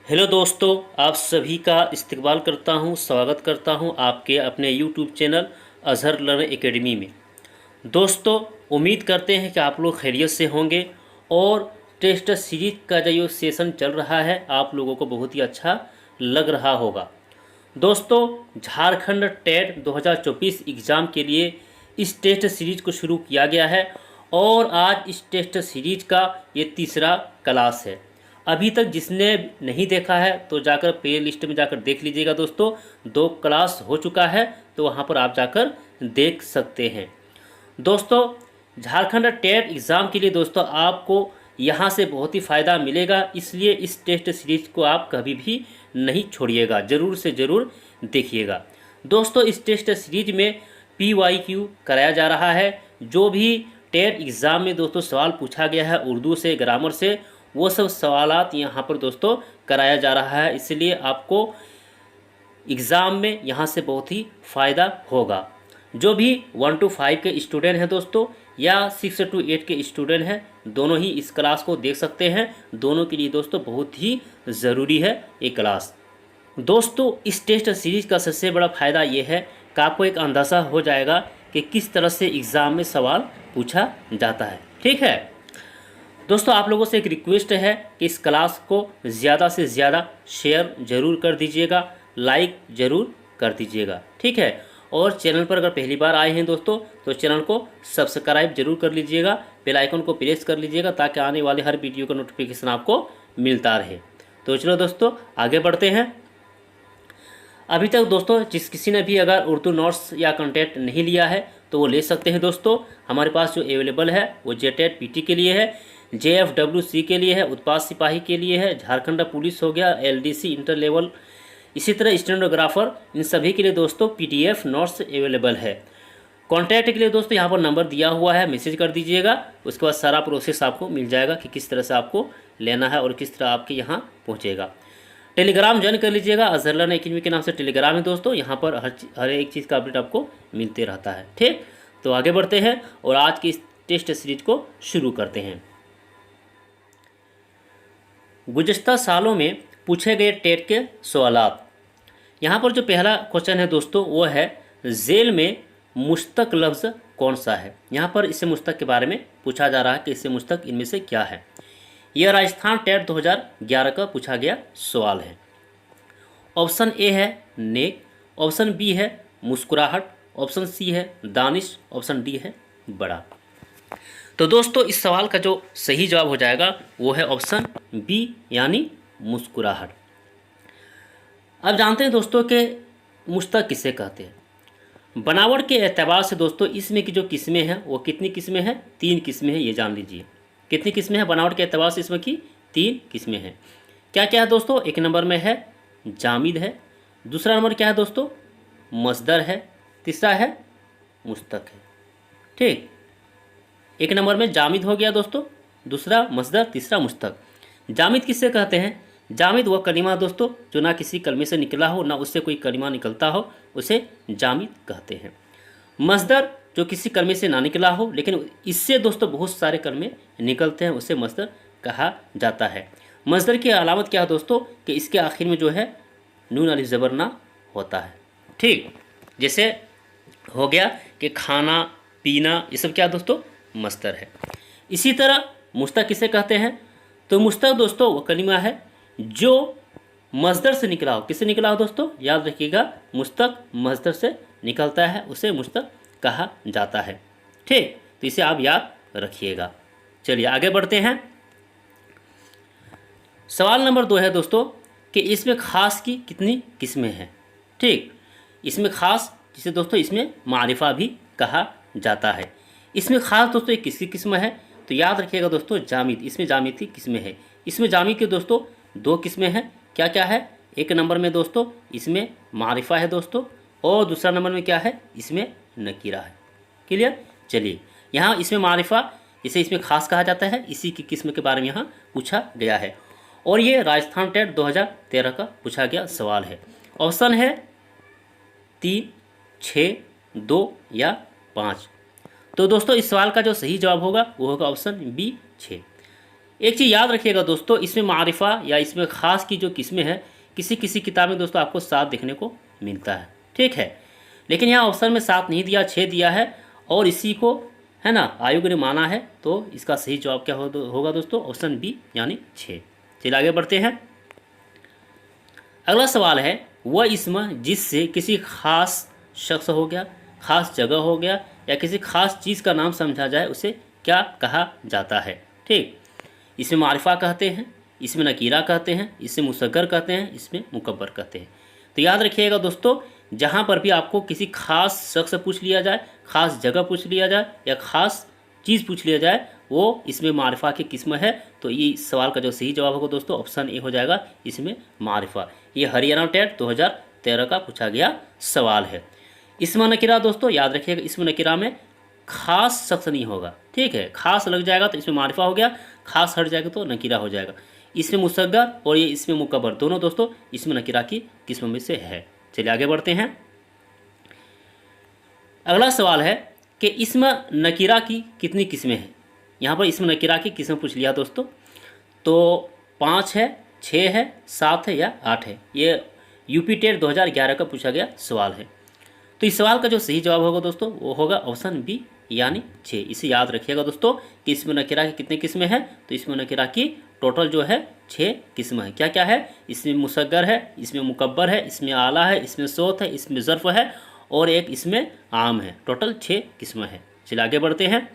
Hello दोस्तों, आप सभी का इस्तकबाल करता हूं, स्वागत करता हूं आपके अपने YouTube channel Azhar learning academy में। दोस्तों, उम्मीद करते हैं कि आप लोग खैरियत से होंगे और टेस्ट सीरीज का जो ये सेशन चल रहा है आप लोगों को बहुत ही अच्छा लग रहा होगा। दोस्तों, झारखंड टेट 2024 एग्ज़ाम के लिए इस टेस्ट सीरीज को शुरू किया गया है और आज इस टेस्ट सीरीज का ये तीसरा क्लास है। अभी तक जिसने नहीं देखा है तो जाकर प्ले लिस्ट में जाकर देख लीजिएगा। दोस्तों, 2 क्लास हो चुका है तो वहाँ पर आप जाकर देख सकते हैं। दोस्तों, झारखंड टेट एग्ज़ाम के लिए दोस्तों आपको यहाँ से बहुत ही फ़ायदा मिलेगा, इसलिए इस टेस्ट सीरीज को आप कभी भी नहीं छोड़िएगा, ज़रूर से ज़रूर देखिएगा। दोस्तों, इस टेस्ट सीरीज में PYQ कराया जा रहा है। जो भी टेट एग्ज़ाम में दोस्तों सवाल पूछा गया है उर्दू से, ग्रामर से, वो सब सवालात यहाँ पर दोस्तों कराया जा रहा है, इसलिए आपको एग्ज़ाम में यहाँ से बहुत ही फ़ायदा होगा। जो भी 1 to 5 के स्टूडेंट हैं दोस्तों या 6 to 8 के स्टूडेंट हैं, दोनों ही इस क्लास को देख सकते हैं। दोनों के लिए दोस्तों बहुत ही ज़रूरी है ये क्लास। दोस्तों, इस टेस्ट सीरीज़ का सबसे बड़ा फ़ायदा ये है कि आपको एक अंदाज़ा हो जाएगा कि किस तरह से एग्ज़ाम में सवाल पूछा जाता है। ठीक है दोस्तों, आप लोगों से एक रिक्वेस्ट है कि इस क्लास को ज़्यादा से ज़्यादा शेयर ज़रूर कर दीजिएगा, लाइक ज़रूर कर दीजिएगा। ठीक है, और चैनल पर अगर पहली बार आए हैं दोस्तों तो चैनल को सब्सक्राइब जरूर कर लीजिएगा, बेल आइकन को प्रेस कर लीजिएगा ताकि आने वाले हर वीडियो का नोटिफिकेशन आपको मिलता रहे। तो चलो दोस्तों, आगे बढ़ते हैं। अभी तक दोस्तों जिस किसी ने भी अगर उर्दू नोट्स या कंटेंट नहीं लिया है तो वो ले सकते हैं। दोस्तों, हमारे पास जो अवेलेबल है वो JTET PT के लिए है, JFWC के लिए है, उत्पाद सिपाही के लिए है, झारखंड पुलिस हो गया, LDC इंटर लेवल, इसी तरह स्टेनोग्राफर, इन सभी के लिए दोस्तों PDF नोट्स अवेलेबल है। कॉन्टैक्ट के लिए दोस्तों यहाँ पर नंबर दिया हुआ है, मैसेज कर दीजिएगा। उसके बाद सारा प्रोसेस आपको मिल जाएगा कि किस तरह से आपको लेना है और किस तरह आपके यहाँ पहुँचेगा। टेलीग्राम ज्वाइन कर लीजिएगा, अज़हर लर्निंग एकेडमी के नाम से टेलीग्राम है दोस्तों। यहाँ पर हर एक चीज़ का अपडेट आपको मिलते रहता है। ठीक, तो आगे बढ़ते हैं और आज की इस टेस्ट सीरीज को शुरू करते हैं। गुज़श्ता सालों में पूछे गए टेट के सवालात। यहाँ पर जो पहला क्वेश्चन है दोस्तों वो है, जेल में मुश्तक लफ्ज़ कौन सा है। यहाँ पर इससे मुश्तक के बारे में पूछा जा रहा है कि इससे मुश्तक इनमें से क्या है। यह राजस्थान टेट 2011 का पूछा गया सवाल है। ऑप्शन ए है नेक, ऑप्शन बी है मुस्कुराहट, ऑप्शन सी है दानिश, ऑप्शन डी है बड़ा। तो दोस्तों, इस सवाल का जो सही जवाब हो जाएगा वो है ऑप्शन बी यानी मुस्कुराहट। अब जानते हैं दोस्तों कि मुश्तक किसे कहते हैं। बनावट के एतबार से दोस्तों इसमें की जो किस्में हैं वो कितनी किस्में हैं, 3 किस्में हैं, ये जान लीजिए। कितनी किस्में हैं बनावट के एतबार से इसमें की 3 किस्में हैं। क्या क्या है दोस्तों, एक नंबर में है जामिद है, दूसरा नंबर क्या है दोस्तों मस्दर है, तीसरा है मुश्तक है। ठीक, एक नंबर में जामिद हो गया दोस्तों, दूसरा मस्दर, तीसरा मुश्तक। जामिद किससे कहते हैं, जामिद वह कलिमा दोस्तों जो ना किसी कलमे से निकला हो ना उससे कोई कलिमा निकलता हो, उसे जामिद कहते हैं। मस्दर जो किसी कलमे से ना निकला हो लेकिन इससे दोस्तों बहुत सारे कलमे निकलते हैं, उसे मस्दर कहा जाता है। मस्दर की अलामत क्या है दोस्तों कि इसके आखिर में जो है नून अलिफ ज़बर ना होता है। ठीक, जैसे हो गया कि खाना पीना, ये सब क्या दोस्तों मस्दर है। इसी तरह मुश्तक किसे कहते हैं, तो मुश्तक दोस्तों वो कलिमा है जो मस्दर से निकला हो। किससे निकला हो दोस्तों, याद रखिएगा, मुश्तक मस्दर से निकलता है, उसे मुश्तक कहा जाता है। ठीक, तो इसे आप याद रखिएगा। चलिए आगे बढ़ते हैं। सवाल नंबर 2 है दोस्तों कि इसमें खास की कितनी किस्में हैं। ठीक, इसमें खास जिसे दोस्तों इसमें मारिफा भी कहा जाता है। इसमें खास दोस्तों एक किसकी किस्म है, तो याद रखिएगा दोस्तों जामिद, इसमें जामिद की किस्में हैं। इसमें जामिद के दोस्तों 2 किस्में हैं। क्या क्या है, एक नंबर में दोस्तों इसमें मारिफा है दोस्तों, और दूसरा नंबर में क्या है, इसमें नकीरा है। क्लियर, चलिए यहाँ इसमें मारिफा इसे इसमें खास कहा जाता है, इसी की किस्म के बारे में यहाँ पूछा गया है और ये राजस्थान टेट 2013 का पूछा गया सवाल है। ऑप्शन है 3, 6, 2 या 5। तो दोस्तों इस सवाल का जो सही जवाब होगा वो होगा ऑप्शन बी 6। एक चीज़ याद रखिएगा दोस्तों, इसमें मारिफा या इसमें ख़ास की जो किस्में हैं किसी किसी किताब में दोस्तों आपको 7 देखने को मिलता है, ठीक है। लेकिन यहाँ ऑप्शन में 7 नहीं दिया, 6 दिया है और इसी को है ना आयोग ने माना है, तो इसका सही जवाब क्या होगा दोस्तों, ऑप्शन बी यानी 6। चलिए आगे बढ़ते हैं। अगला सवाल है, वह इसम जिससे किसी खास शख्स हो गया, खास जगह हो गया या किसी खास चीज़ का नाम समझा जाए उसे क्या कहा जाता है, ठीक। इसमें मारिफा कहते हैं, इसमें नकीरा कहते हैं, इसमें मुसग्गर कहते हैं, इसमें मुकब्बर कहते हैं। तो याद रखिएगा दोस्तों, जहाँ पर भी आपको किसी खास शख्स से पूछ लिया जाए, खास जगह पूछ लिया जाए या ख़ास चीज़ पूछ लिया जाए, वो इसमें मारिफा की किस्म है। तो ये इस सवाल का जो सही जवाब होगा दोस्तों, ऑप्शन ए हो जाएगा, इसमें मारिफा। ये हरियाणा टेट 2013 का पूछा गया सवाल है। इसमें नकीरा दोस्तों याद रखिएगा, इसमें नकीरा में खास शख्स नहीं होगा, ठीक है। खास लग जाएगा तो इसमें मारिफा हो गया, खास हट जाएगा तो नकीरा हो जाएगा। इसमें मुसग्गर और ये इसमें मुकब्बर दोनों दोस्तों इसमें नकीरा की किस्म में से है। चलिए आगे बढ़ते हैं। अगला सवाल है कि इसमें नकीरा की कितनी किस्में हैं। यहाँ पर इसमें नकीरा की किस्म पूछ लिया दोस्तों, तो 5 है, 6 है, 7 है या 8 है। ये यूपी टेट 2011 का पूछा गया सवाल है। तो इस सवाल का जो सही जवाब होगा दोस्तों वो होगा ऑप्शन बी यानी 6। इसे याद रखिएगा दोस्तों कि इसमें नकीरा की कितनी किस्में हैं, तो इसमें नकीरा की टोटल जो है 6 किस्म है। क्या क्या है, इसमें मुसग्गर है, इसमें मुकब्बर है, इसमें आला है, इसमें सोत है, इसमें ज़र्फ़ है और एक इसमें आम है। टोटल 6 किस्म है। चलिए आगे बढ़ते हैं।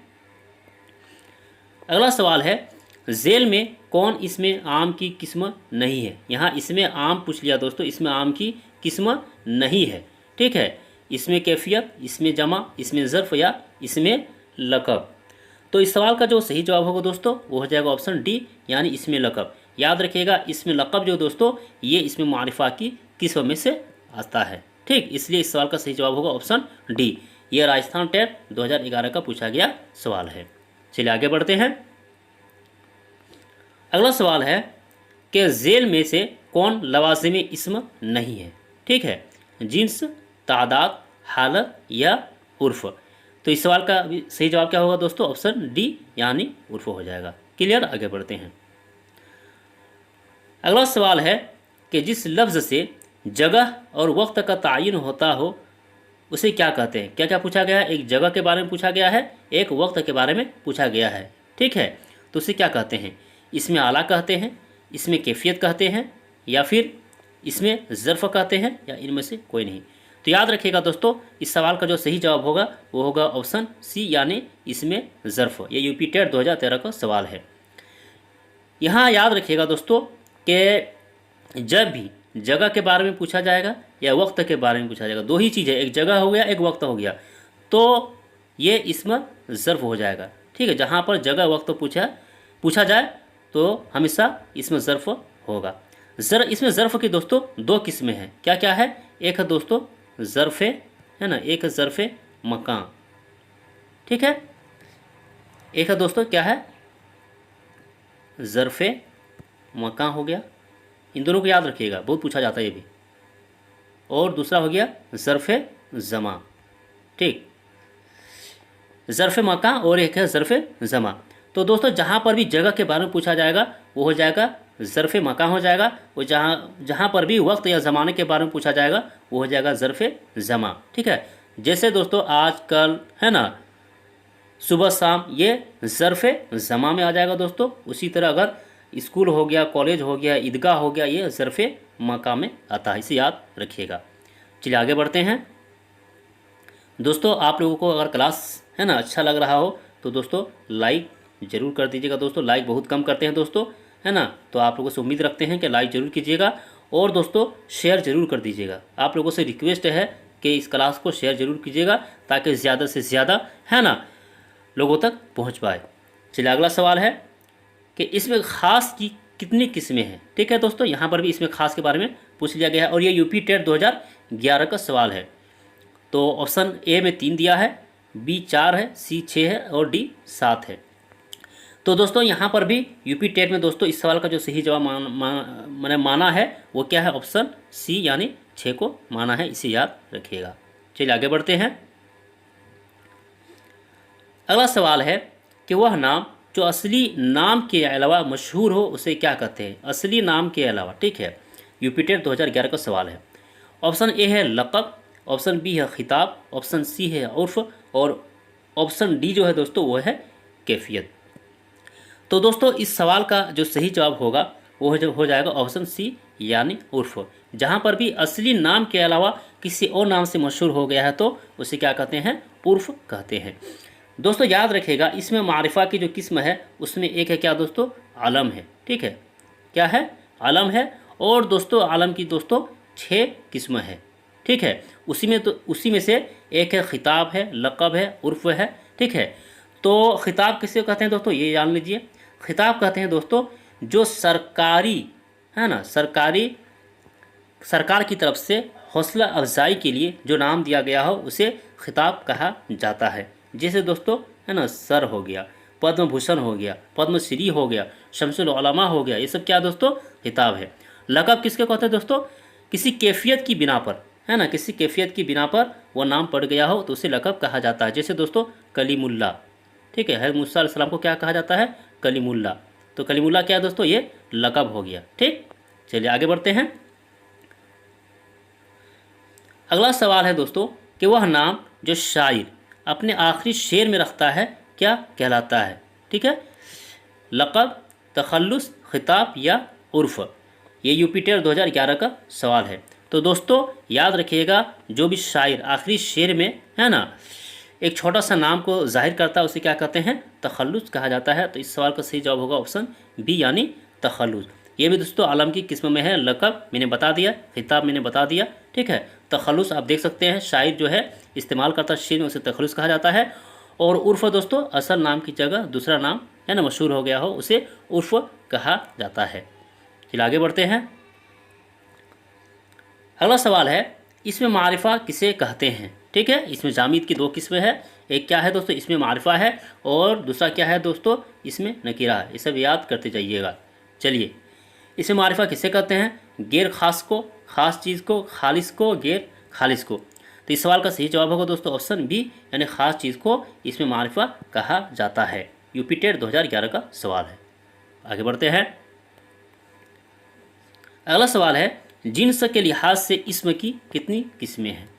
अगला सवाल है, जेल में कौन इसमें आम की किस्म नहीं है। यहाँ इसमें आम पूछ लिया दोस्तों, इसमें आम की किस्म नहीं है, ठीक है। इसमें कैफियत, इसमें जमा, इसमें ज़र्फ़ या इसमें लक़ब। तो इस सवाल का जो सही जवाब होगा दोस्तों वो हो जाएगा ऑप्शन डी यानी इसमें लक़ब। याद रखिएगा, इसमें लक़ब जो दोस्तों ये इसमें मारिफा की किस्म में से आता है, ठीक। इसलिए इस सवाल का सही जवाब होगा ऑप्शन डी। ये राजस्थान टेट 2011 का पूछा गया सवाल है। चलिए आगे बढ़ते हैं। अगला सवाल है कि जेल में से कौन लवाज़िम इस्म नहीं है, ठीक है। जिन्स, तादाद, हालत या उर्फ। तो इस सवाल का भी सही जवाब क्या होगा दोस्तों, ऑप्शन डी यानी उर्फ हो जाएगा। क्लियर, आगे बढ़ते हैं। अगला सवाल है कि जिस लफ्ज़ से जगह और वक्त का तायन होता हो उसे क्या कहते हैं। क्या क्या पूछा गया है, एक जगह के बारे में पूछा गया है, एक वक्त के बारे में पूछा गया है, ठीक है। तो उसे क्या कहते हैं, इसमें आला कहते हैं, इसमें कैफियत कहते हैं या फिर इसमें ज़र्फ़ कहते हैं या इनमें से कोई नहीं। तो याद रखिएगा दोस्तों, इस सवाल का जो सही जवाब होगा वो होगा ऑप्शन सी यानी इसमें ज़र्फ़। ये यूपी टेट 2013 का सवाल है। यहाँ याद रखिएगा दोस्तों कि जब भी जगह के बारे में पूछा जाएगा या वक्त के बारे में पूछा जाएगा, दो ही चीज़ है, एक जगह हो गया एक वक्त हो गया, तो ये इसमें ज़र्फ़ हो जाएगा, ठीक है। जहाँ पर जगह वक्त पूछा जाए तो हमेशा इसमें ज़र्फ़ होगा। इसमें ज़र्फ़ की दोस्तों 2 किस्में हैं। क्या क्या है, एक है दोस्तों ज़र्फ़ है ना, एक है ज़र्फ़ मकान, ठीक है। एक है दोस्तों क्या है, ज़र्फ़ मकान हो गया, इन दोनों को याद रखिएगा, बहुत पूछा जाता है ये भी। और दूसरा हो गया ज़र्फ़ ज़मा, ठीक। ज़र्फ़ मकान और एक है ज़र्फ़ ज़मा। तो दोस्तों जहाँ पर भी जगह के बारे में पूछा जाएगा वो हो जाएगा ज़र्फ़ मकान हो जाएगा, और जहाँ पर भी वक्त या ज़माने के बारे में पूछा जाएगा वो हो जाएगा ज़र्फ़ ज़मा, ठीक है। जैसे दोस्तों आज कल है ना, सुबह शाम, ये ज़र्फ़ ज़मा में आ जाएगा दोस्तों। उसी तरह अगर स्कूल हो गया, कॉलेज हो गया, ईदगाह हो गया, ये ज़र्फ़ मकान में आता है, इसे याद रखिएगा। चलिए आगे बढ़ते हैं दोस्तों। आप लोगों को अगर क्लास है ना अच्छा लग रहा हो तो दोस्तों लाइक ज़रूर कर दीजिएगा दोस्तों। लाइक बहुत कम करते हैं दोस्तों, है ना, तो आप लोगों से उम्मीद रखते हैं कि लाइक ज़रूर कीजिएगा और दोस्तों शेयर ज़रूर कर दीजिएगा। आप लोगों से रिक्वेस्ट है कि इस क्लास को शेयर ज़रूर कीजिएगा ताकि ज़्यादा से ज़्यादा है ना लोगों तक पहुँच पाए। चलिए अगला सवाल है कि इसमें ख़ास की कितनी किस्में हैं, ठीक है दोस्तों। यहाँ पर भी इसमें ख़ास के बारे में पूछ लिया गया है और ये यूपी टेट 2011 का सवाल है। तो ऑप्शन ए में 3 दिया है, बी 4 है, सी 6 है और डी 7 है। तो दोस्तों यहाँ पर भी यूपी टेट में दोस्तों इस सवाल का जो सही जवाब मैंने माना है वो क्या है, ऑप्शन सी यानी 6 को माना है, इसे याद रखिएगा। चलिए आगे बढ़ते हैं। अगला सवाल है कि वह नाम जो असली नाम के अलावा मशहूर हो उसे क्या कहते हैं? असली नाम के अलावा, ठीक है। यूपीटेट 2011 का सवाल है। ऑप्शन ए है लक़ब, ऑप्शन बी है खिताब, ऑप्शन सी है उर्फ़ और ऑप्शन डी जो है दोस्तों वो है कैफियत। तो दोस्तों इस सवाल का जो सही जवाब होगा वो हो जाएगा ऑप्शन सी यानी उर्फ़। जहाँ पर भी असली नाम के अलावा किसी और नाम से मशहूर हो गया है तो उसे क्या कहते हैं? उर्फ़ कहते हैं। दोस्तों याद रखिएगा, इसमें मारिफा की जो किस्म है उसमें एक है क्या दोस्तों? आलम है, ठीक है। क्या है? आलम है। और दोस्तों आलम की दोस्तों 6 किस्म है, ठीक है। उसी में से एक है खिताब है, लक़ब है, उर्फ़ है, ठीक है। तो खिताब किसे कहते हैं दोस्तों? ये जान लीजिए। खिताब कहते हैं दोस्तों जो सरकारी है ना, सरकार की तरफ से हौसला अफजाई के लिए जो नाम दिया गया हो उसे खिताब कहा जाता है। जैसे दोस्तों है ना, सर हो गया, पद्म भूषण हो गया, पद्मश्री हो गया, शमसुल उलमा हो गया, ये सब क्या दोस्तों? खिताब है। लक़ब किसके कहते हैं दोस्तों? किसी कैफियत की बिना पर, है ना, किसी कैफियत की बिना पर वो नाम पड़ गया हो तो उसे लक़ब कहा जाता है। जैसे दोस्तों कलीमुल्ला, ठीक है। हज़रत मूसा अलैहिस्सलाम को क्या कहा जाता है? कलीमुल्ला। तो कलीमुल्ला क्या है दोस्तों? ये लक़ब हो गया, ठीक। चलिए आगे बढ़ते हैं। अगला सवाल है दोस्तों कि वह नाम जो शायर अपने आखिरी शेर में रखता है क्या कहलाता है? ठीक है। लक़ब, तखल्लुस, खिताब या उर्फ़। ये यूपीटेट 2011 का सवाल है। तो दोस्तों याद रखिएगा, जो भी शायर आखिरी शेर में है ना एक छोटा सा नाम को जाहिर करता है उसे क्या कहते हैं? तखल्लुस कहा जाता है। तो इस सवाल का सही जवाब होगा ऑप्शन बी यानी तखल्लुस। ये भी दोस्तों आलम की किस्म में है। लक़ब मैंने बता दिया, खिताब मैंने बता दिया, ठीक है। तखल्लुस आप देख सकते हैं, शायर जो है इस्तेमाल करता शेर में उसे तखल्लुस कहा जाता है। और उर्फ़ दोस्तों असल नाम की जगह दूसरा नाम है ना मशहूर हो गया हो उसे उर्फ़ कहा जाता है। चलिए आगे बढ़ते हैं। अगला सवाल है, इसमें मारिफा किसे कहते हैं? ठीक है। इसमें जामिद की 2 किस्में हैं। एक क्या है दोस्तों? इसमें मारिफा है और दूसरा क्या है दोस्तों? इसमें नकीरा है। ये सब याद करते जाइएगा। चलिए, इसमें मारिफा किसे कहते हैं? गैर खास को, ख़ास चीज़ को, खालिस को, गैर खालिस को। तो इस सवाल का सही जवाब होगा दोस्तों ऑप्शन बी यानी ख़ास चीज़ को इसमें मारिफा कहा जाता है। यूपीटेट 2011 का सवाल है। आगे बढ़ते हैं। अगला सवाल है, जिन्स के लिहाज से इसम की कितनी किस्में हैं?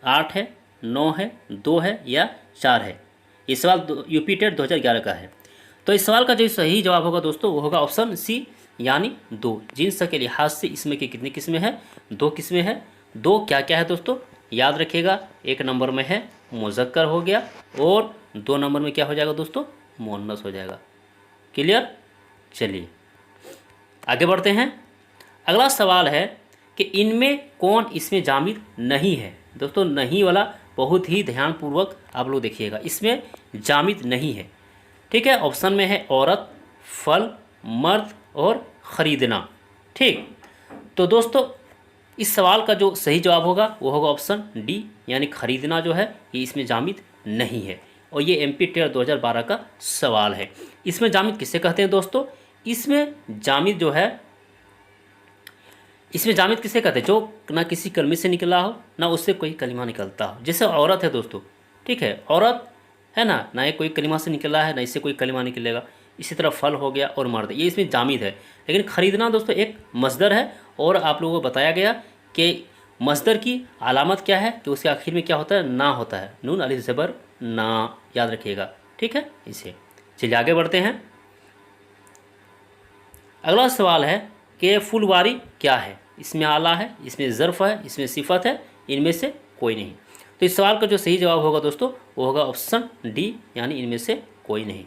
8 है, 9 है, 2 है या 4 है? ये सवाल यूपीटेट 2011 का है। तो इस सवाल का जो सही जवाब होगा दोस्तों वो होगा ऑप्शन सी यानी 2। जिन्स के लिहाज से इसमें की कितनी किस्में हैं? 2 किस्में हैं। 2 क्या क्या है दोस्तों? याद रखिएगा, 1 नंबर में है मुज़क्कर हो गया और 2 नंबर में क्या हो जाएगा दोस्तों? मुअन्नस हो जाएगा। क्लियर? चलिए आगे बढ़ते हैं। अगला सवाल है कि इनमें कौन इसमें जामिद नहीं है? दोस्तों नहीं वाला बहुत ही ध्यानपूर्वक आप लोग देखिएगा, इसमें जामिद नहीं है, ठीक है। ऑप्शन में है औरत, फल, मर्द और ख़रीदना, ठीक। तो दोस्तों इस सवाल का जो सही जवाब होगा वो होगा ऑप्शन डी यानी ख़रीदना जो है ये इसमें जामिद नहीं है। और ये एमपीटेट 2012 का सवाल है। इसमें जामिद किसे कहते हैं दोस्तों? इसमें जामिद जो है, इसमें जामिद किसे कहते हैं? जो ना किसी कलमे से निकला हो ना उससे कोई कलिमा निकलता हो। जैसे औरत है दोस्तों, ठीक है, औरत है ना ये कोई कलिमा से निकला है ना इससे कोई कलिमा निकलेगा। इसी तरह फल हो गया और मर्द, ये इसमें जामिद है। लेकिन ख़रीदना दोस्तों एक मस्दर है और आप लोगों को बताया गया कि मस्दर की अलामत क्या है कि उसके आखिर में क्या होता है? ना होता है, नून अलिफ ज़बर ना, याद रखिएगा, ठीक है। इसे चलिए आगे बढ़ते हैं। अगला सवाल है कि फुलवारी क्या है? इसमें आला है, इसमें ज़र्फ़ है, इसमें सिफ़त है, इनमें से कोई नहीं। तो इस सवाल का जो सही जवाब होगा दोस्तों वो होगा ऑप्शन डी यानी इनमें से कोई नहीं।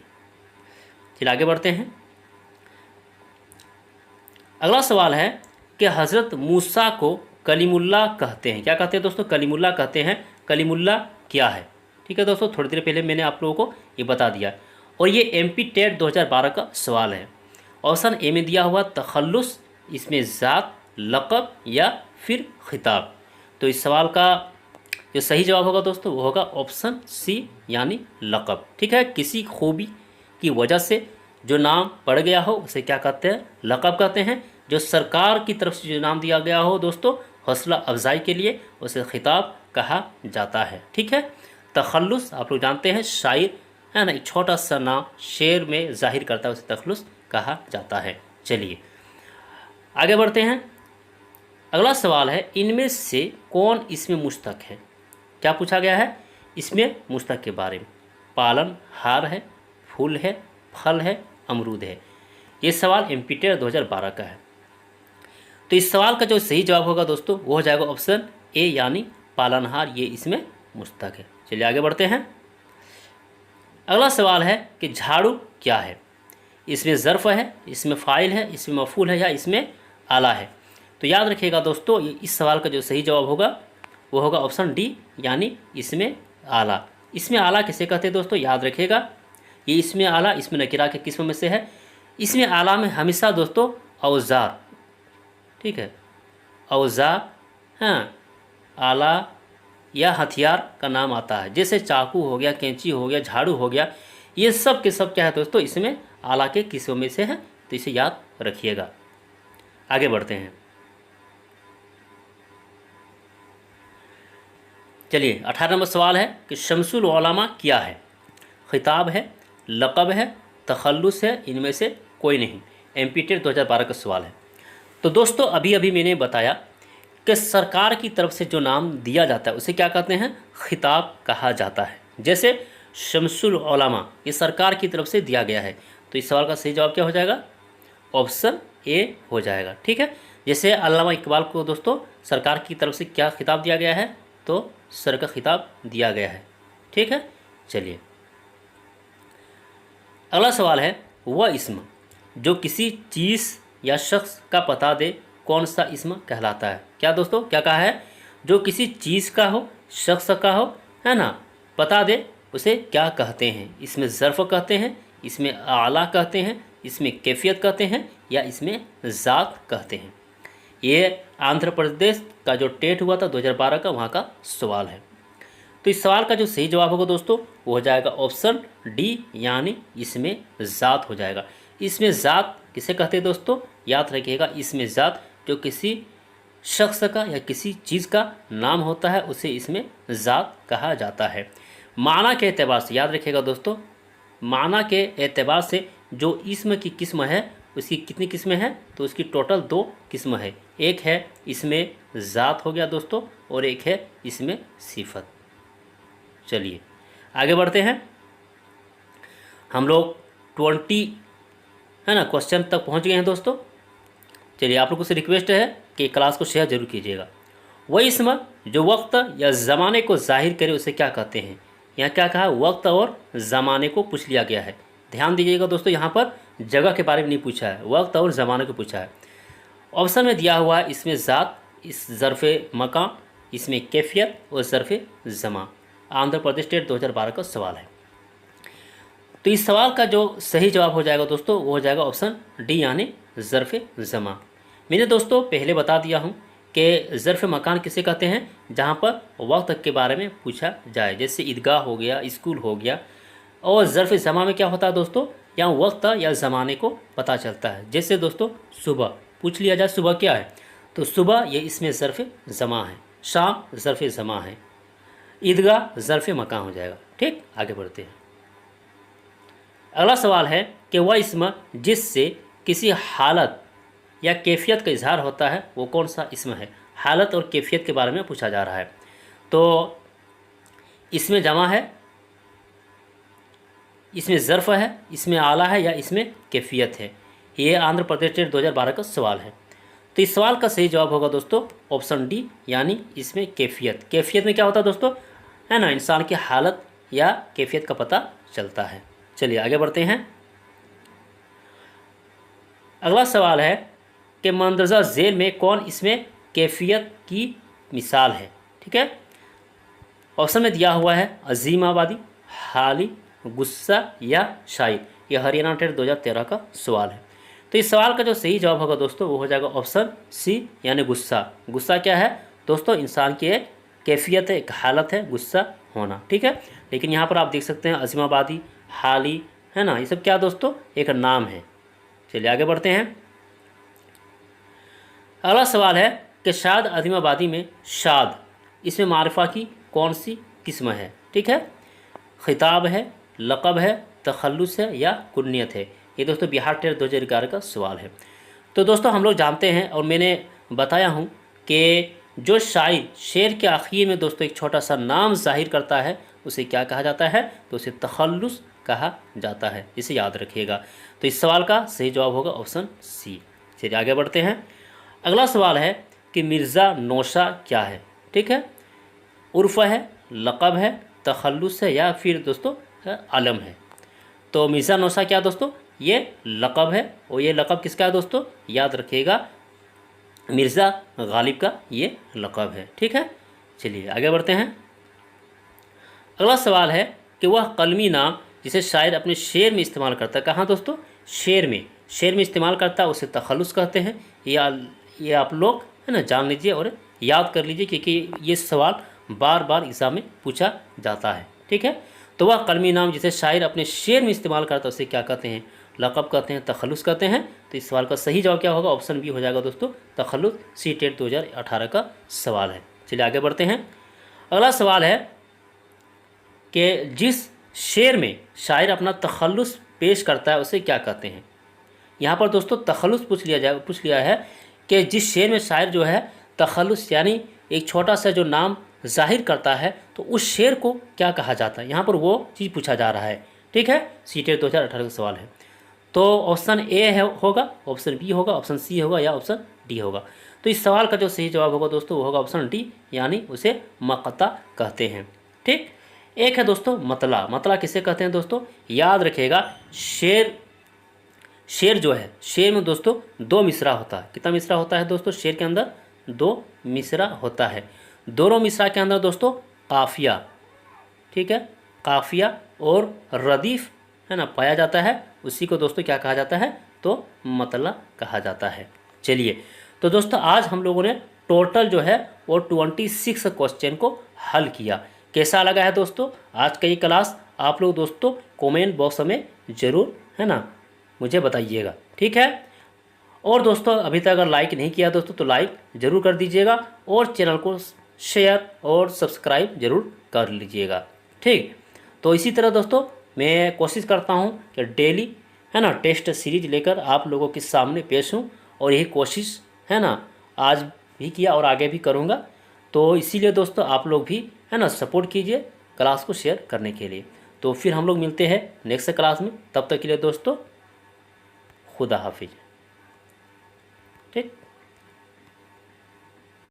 चलिए आगे बढ़ते हैं। अगला सवाल है कि हज़रत मूसा को कलीमुल्ला कहते हैं। क्या कहते हैं दोस्तों? कलीमुल्ला कहते हैं। कलीमुल्ला क्या है? ठीक है दोस्तों, थोड़ी देर पहले मैंने आप लोगों को ये बता दिया और ये एमपीटेट 2012 का सवाल है। ऑप्शन ए में दिया हुआ तखल्लुस, इसमें ज़ात, लक़ब या फिर खिताब। तो इस सवाल का जो सही जवाब होगा दोस्तों वो होगा ऑप्शन सी यानी लक़ब, ठीक है। किसी खूबी की वजह से जो नाम पड़ गया हो उसे क्या कहते हैं? लक़ब कहते हैं। जो सरकार की तरफ से जो नाम दिया गया हो दोस्तों हौसला अफजाई के लिए उसे खिताब कहा जाता है, ठीक है। तखल्लुस आप लोग जानते हैं शायर है ना, एक छोटा सा नाम शेर में जाहिर करता है, उसे तखल्लुस कहा जाता है। चलिए आगे बढ़ते हैं। अगला सवाल है, इनमें से कौन इसमें मुश्तक है? क्या पूछा गया है इसमें मुश्तक के बारे में? पालन हार है, फूल है, फल है, अमरूद है। ये सवाल एमपीटेट 2012 का है। तो इस सवाल का जो सही जवाब होगा दोस्तों वो हो जाएगा ऑप्शन ए यानी पालनहार, ये इसमें मुश्तक है। चलिए आगे बढ़ते हैं। अगला सवाल है कि झाड़ू क्या है? इसमें ज़र्फ़ है, इसमें फ़ाइल है, इसमें मफ़ूल है या इसमें आला है? तो याद रखिएगा दोस्तों, ये इस सवाल का जो सही जवाब होगा वो होगा ऑप्शन डी यानी इसमें आला। इसमें आला किसे कहते हैं दोस्तों? याद रखिएगा, ये इसमें आला इसमें नकीरा के किस्म में से है। इसमें आला में हमेशा दोस्तों औजार, ठीक है, औजार, हाँ, आला या हथियार का नाम आता है। जैसे चाकू हो गया, कैंची हो गया, झाड़ू हो गया, ये सब के सब क्या है दोस्तों इसमें आला के किस्मों में से है, तो इसे याद रखिएगा। आगे बढ़ते हैं। चलिए 18 नंबर सवाल है कि शमसुल उलमा क्या है? खिताब है, लक़ब है, तखल्लुस है, इनमें से कोई नहीं। एमपीटेट 2012 का सवाल है। तो दोस्तों अभी अभी मैंने बताया कि सरकार की तरफ से जो नाम दिया जाता है उसे क्या कहते हैं? खिताब कहा जाता है। जैसे शमसुल उलमा ये सरकार की तरफ से दिया गया है, तो इस सवाल का सही जवाब क्या हो जाएगा? ऑप्शन ए हो जाएगा। ठीक है, जैसे अल्लामा इकबाल को दोस्तों सरकार की तरफ से क्या खिताब दिया गया है? तो सर का खिताब दिया गया है। ठीक है, चलिए अगला सवाल है, वह इस्म जो किसी चीज़ या शख्स का पता दे कौन सा इस्म कहलाता है? क्या दोस्तों क्या कहा है? जो किसी चीज़ का हो, शख्स का हो, है ना, पता दे उसे क्या कहते हैं? इसमें ज़र्फ़ कहते हैं, इसमें आला कहते हैं, इसमें कैफियत कहते हैं या इसमें ज़ात कहते हैं? ये आंध्र प्रदेश का जो टेट हुआ था 2012 का, वहाँ का सवाल है। तो इस सवाल का जो सही जवाब होगा दोस्तों वो हो जाएगा ऑप्शन डी यानी इसमें ज़ात हो जाएगा। इसमें ज़ात किसे कहते हैं दोस्तों? याद रखिएगा, इसमें ज़ात जो किसी शख्स का या किसी चीज़ का नाम होता है उसे इसमें ज़ात कहा जाता है। माना के एतबार से याद रखिएगा दोस्तों, माना के एतबार से जो इसम की किस्म है उसकी कितनी किस्में हैं? तो उसकी टोटल 2 किस्म है। एक है इसमें ज़ात हो गया दोस्तों और एक है इसमें सिफत। चलिए आगे बढ़ते हैं। हम लोग 20 है ना क्वेश्चन तक पहुंच गए हैं दोस्तों। चलिए आप लोगों से रिक्वेस्ट है कि क्लास को शेयर जरूर कीजिएगा। वही इसम जो वक्त या ज़माने को जाहिर करे उसे क्या कहते हैं? यहाँ क्या कहा? वक्त और ज़माने को पूछ लिया गया है। ध्यान दीजिएगा दोस्तों, यहाँ पर जगह के बारे में नहीं पूछा है, वक्त और ज़माने को पूछा है। ऑप्शन में दिया हुआ है इसमें ज़ात, इस ज़र्फ़ मकान, इसमें कैफियत और ज़र्फ़ ज़मा। आंध्र प्रदेश स्टेट 2012 का सवाल है। तो इस सवाल का जो सही जवाब हो जाएगा दोस्तों वो हो जाएगा ऑप्शन डी यानी ज़र्फ़ ज़मा। मैंने दोस्तों पहले बता दिया हूँ कि ज़र्फ़ मकान किसे कहते हैं? जहाँ पर वक्त के बारे में पूछा जाए, जैसे ईदगाह हो गया, स्कूल हो गया। और ज़र्फ़ ज़मा में क्या होता है दोस्तों? यहाँ वक्त या ज़माने को पता चलता है। जैसे दोस्तों सुबह पूछ लिया जाए सुबह क्या है, तो सुबह ये इसमें ज़र्फ़ ज़मा है, शाम ज़र्फ़ ज़मा है, ईदगाह ज़र्फ़ मकान हो जाएगा। ठीक, आगे बढ़ते हैं। अगला सवाल है कि वह इस्म जिससे किसी हालत या कैफियत का इजहार होता है वो कौन सा इस्म है? हालत और कैफियत के बारे में पूछा जा रहा है। तो इसमें जमा है, इसमें ज़र्फ़ है, इसमें आला है या इसमें कैफियत है? ये आंध्र प्रदेश स्टेट 2012 का सवाल है। तो इस सवाल का सही जवाब होगा दोस्तों ऑप्शन डी यानी इसमें कैफियत। कैफियत में क्या होता है दोस्तों? है ना, इंसान की हालत या कैफियत का पता चलता है। चलिए आगे बढ़ते हैं। अगला सवाल है कि मंदरजा झेल में कौन इसमें कैफियत की मिसाल है? ठीक है, ऑप्शन में दिया हुआ है अजीम आबादी, हाली, गुस्सा या शाहिद। यह हरियाणा टेट 2013 का सवाल है। तो इस सवाल का जो सही जवाब होगा दोस्तों वो हो जाएगा ऑप्शन सी यानी गुस्सा। गुस्सा क्या है दोस्तों? इंसान की एक कैफियत है, एक हालत है गुस्सा होना। ठीक है, लेकिन यहाँ पर आप देख सकते हैं अजीमाबादी, हाली, है ना, ये सब क्या दोस्तों? एक नाम है। चलिए आगे बढ़ते हैं। अगला सवाल है कि शाद अजीमाबादी में शाद इसमें मारिफा की कौन सी किस्म है? ठीक है, खिताब है, लक़ब है, तखल्लुस है या कुन्नियत है? ये दोस्तों बिहार टेट 2011 का सवाल है। तो दोस्तों हम लोग जानते हैं और मैंने बताया हूँ कि जो शायर शेर के आखिर में दोस्तों एक छोटा सा नाम ज़ाहिर करता है उसे क्या कहा जाता है? तो उसे तखल्लुस कहा जाता है। इसे याद रखिएगा। तो इस सवाल का सही जवाब होगा ऑप्शन सी। चलिए आगे बढ़ते हैं। अगला सवाल है कि मिर्ज़ा नौशा क्या है? ठीक है, उर्फ़ है, लक़ब है, तखल्लुस है या फिर दोस्तों अलम है? तो मिर्ज़ा नौशा क्या दोस्तों? ये लक़ब है और ये लक़ब किसका है दोस्तों? याद रखिएगा, मिर्ज़ा गालिब का ये लक़ब है। ठीक है, चलिए आगे बढ़ते हैं। अगला सवाल है कि वह कलमी नाम जिसे शायर अपने शेर में इस्तेमाल करता है, कहाँ दोस्तों? शेर में इस्तेमाल करता है, उसे तखल्लुस कहते हैं। ये आप लोग है ना जान लीजिए और याद कर लीजिए, क्योंकि ये सवाल बार बार एग्जाम में पूछा जाता है। ठीक है, तो वह कलमी नाम जिसे शायर अपने शेर में इस्तेमाल करता है उसे क्या कहते हैं? लक़ब कहते हैं, तखल्लुस कहते हैं। तो इस सवाल का सही जवाब क्या होगा? ऑप्शन बी हो जाएगा दोस्तों, तखल्लुस। सी टेट 2018 का सवाल है। चलिए आगे बढ़ते हैं। अगला सवाल है कि जिस शेर में शायर अपना तखल्लुस पेश करता है उसे क्या कहते हैं? यहाँ पर दोस्तों तखल्लुस पूछ लिया है कि जिस शेर में शायर जो है तखल्लुस यानी एक छोटा सा जो नाम ज़ाहिर करता है तो उस शेर को क्या कहा जाता है? यहाँ पर वो चीज़ पूछा जा रहा है। ठीक है, सी टेट 2018 का सवाल है। तो ऑप्शन ए है होगा, ऑप्शन बी होगा, ऑप्शन सी होगा या ऑप्शन डी होगा? तो इस सवाल का जो सही जवाब होगा दोस्तों वो होगा ऑप्शन डी, यानी उसे मक़ता कहते हैं। ठीक, एक है दोस्तों मतला किसे कहते हैं दोस्तों? याद रखिएगा, शेर जो है, शेर में दोस्तों 2 मिसरा होता है। कितना मिसरा होता है दोस्तों? शेर के अंदर 2 मिसरा होता है। दोनों मिसरा के अंदर दोस्तों काफिया, ठीक है, काफिया और रदीफ है ना पाया जाता है, उसी को दोस्तों क्या कहा जाता है? तो मतला कहा जाता है। चलिए, तो दोस्तों आज हम लोगों ने टोटल जो है वो 26 क्वेश्चन को हल किया। कैसा लगा है दोस्तों आज का ये क्लास? आप लोग दोस्तों कमेंट बॉक्स में ज़रूर है ना मुझे बताइएगा। ठीक है, और दोस्तों अभी तक अगर लाइक नहीं किया दोस्तों तो लाइक ज़रूर कर दीजिएगा और चैनल को शेयर और सब्सक्राइब ज़रूर कर लीजिएगा। ठीक, तो इसी तरह दोस्तों मैं कोशिश करता हूँ कि डेली है ना टेस्ट सीरीज लेकर आप लोगों के सामने पेश हूँ, और यही कोशिश है ना आज भी किया और आगे भी करूँगा। तो इसीलिए दोस्तों आप लोग भी है ना सपोर्ट कीजिए क्लास को शेयर करने के लिए। तो फिर हम लोग मिलते हैं नेक्स्ट क्लास में, तब तक के लिए दोस्तों खुदा हाफिज। ठीक।